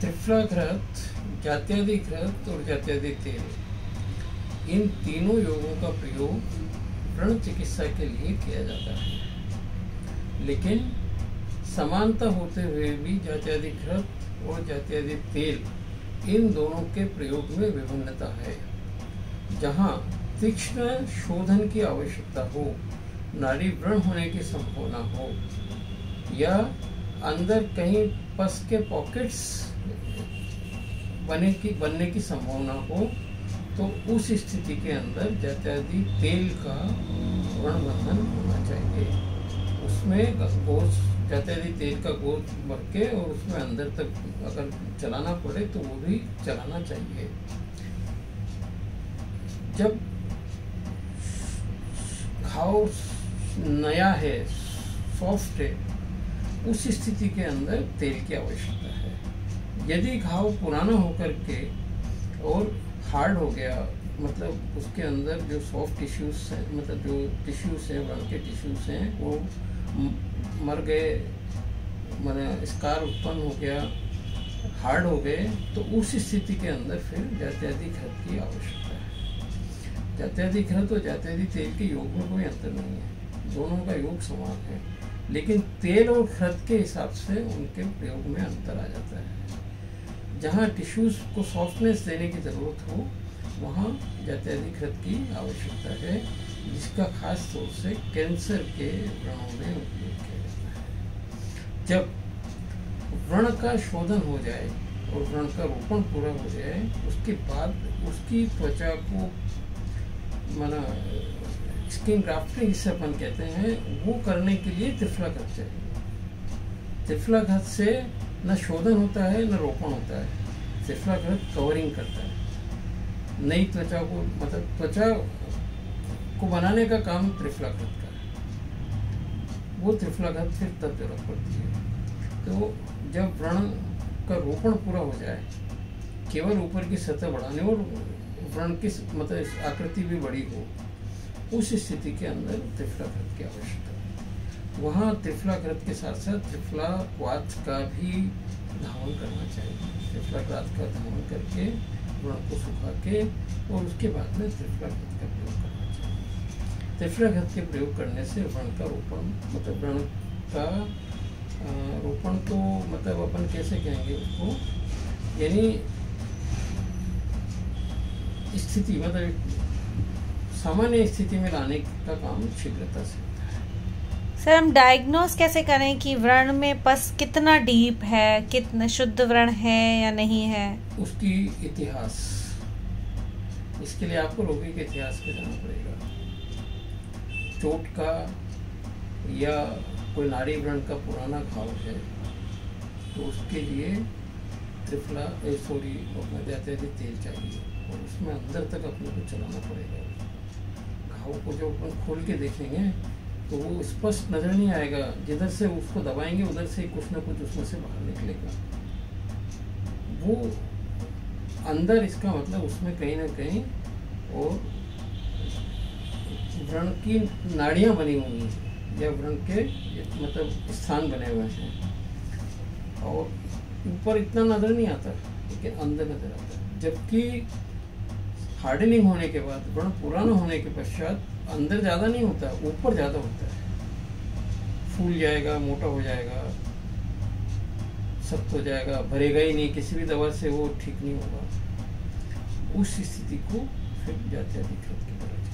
त्रिफला घृत, जात्यादि घृत और जात्यादि तेल, इन तीनों योगों का प्रयोग व्रण चिकित्सा के लिए किया जाता है। लेकिन समानता होते हुए भी जात्यादि घृत और जात्यादि तेल, इन दोनों के प्रयोग में विभिन्नता है। जहाँ तीक्ष्ण शोधन की आवश्यकता हो, नाड़ी व्रण होने की संभावना हो, या अंदर कहीं पस के पॉकेट्स बनने की संभावना हो, तो उस स्थिति के अंदर जात्यादि तेल का व्रण बंधन होना चाहिए। उसमें गोश्त, जात्यादि तेल का गोश्त भर के और उसमें अंदर तक अगर चलाना पड़े तो वो भी चलाना चाहिए। जब घाव नया है, सॉफ्ट है, उस स्थिति के अंदर तेल की आवश्यकता है। यदि घाव पुराना होकर के और हार्ड हो गया, मतलब उसके अंदर जो सॉफ्ट टिश्यूज हैं, मतलब जो टिश्यूज हैं, व्रण के टिश्यूज हैं, वो मर गए, माने स्कार उत्पन्न हो गया, हार्ड हो गए, तो उस स्थिति के अंदर फिर जात्यादि घृत की आवश्यकता है। जात्यादि घृत और जात्यादि तेल के योग में कोई अंतर नहीं है, दोनों का योग समान है, लेकिन तेल और घृत के हिसाब से उनके प्रयोग में अंतर आ जाता है। जहाँ टिश्यूज को सॉफ्टनेस देने की जरूरत हो, वहाँ जात्यादि घृत की आवश्यकता है, जिसका खास तौर से कैंसर के व्रणों में उपयोग किया जाता है। जब व्रण का शोधन हो जाए और व्रण का रोपण पूरा हो जाए, उसके बाद उसकी त्वचा को माना स्किन ग्राफ्टिंग जिसे अपन कहते हैं, वो करने के लिए त्रिफला घृत चाहिए। त्रिफला घृत से न शोधन होता है न रोपण होता है, त्रिफला घृत कवरिंग करता है नई त्वचा को, मतलब त्वचा को बनाने का काम त्रिफला घृत का है। वो त्रिफला घृत फिर तब जरूरत पड़ती है। तो जब व्रण का रोपण पूरा हो जाए, केवल ऊपर की सतह बढ़ाने और व्रण की मतलब आकृति भी बड़ी हो, उस स्थिति के अंदर त्रिफला घृत की आवश्यकता है। वहाँ त्रिफला घृत के साथ साथ त्रिफला क्वाथ का भी धावन करना चाहिए। त्रिफला क्वाथ का धावन करके व्रण को सुखा के और उसके बाद में त्रिफला घृत का प्रयोग करना चाहिए। त्रिफला घृत के प्रयोग करने से व्रण का रोपण, मतलब व्रण का रोपण तो मतलब अपन कैसे कहेंगे उसको, यानी स्थिति मतलब सामान्य स्थिति में लाने का काम शीघ्रता से होता है। सर, हम डायग्नोज कैसे करें कि व्रण में पस कितना डीप है, कितना शुद्ध व्रण है या नहीं है? उसकी इतिहास, इसके लिए आपको रोगी के इतिहास पे जाना पड़ेगा। चोट का या कोई नाड़ी व्रण का पुराना घाव है तो उसके लिए त्रिफला जात्यादि तेल चाहिए और उसमें अंदर तक अपने को चलाना पड़ेगा। घाव को जब अपन खोल के देखेंगे तो वो स्पष्ट नजर नहीं आएगा, जिधर से उसको दबाएंगे उधर से कुछ ना कुछ उसमें से बाहर निकलेगा। वो अंदर, इसका मतलब उसमें कहीं ना कहीं और व्रण की नाड़ियां बनी हुई हैं या व्रण के मतलब स्थान बने हुए हैं और ऊपर इतना नजर नहीं आता, लेकिन अंदर नजर आता है। जबकि हार्डनिंग होने के बाद, व्रण पुराना होने के पश्चात अंदर ज्यादा नहीं होता, ऊपर ज्यादा होता है, फूल जाएगा, मोटा हो जाएगा, सख्त हो जाएगा, भरेगा ही नहीं, किसी भी दवा से वो ठीक नहीं होगा। उस स्थिति को फिर जात्यादि घृत की तरह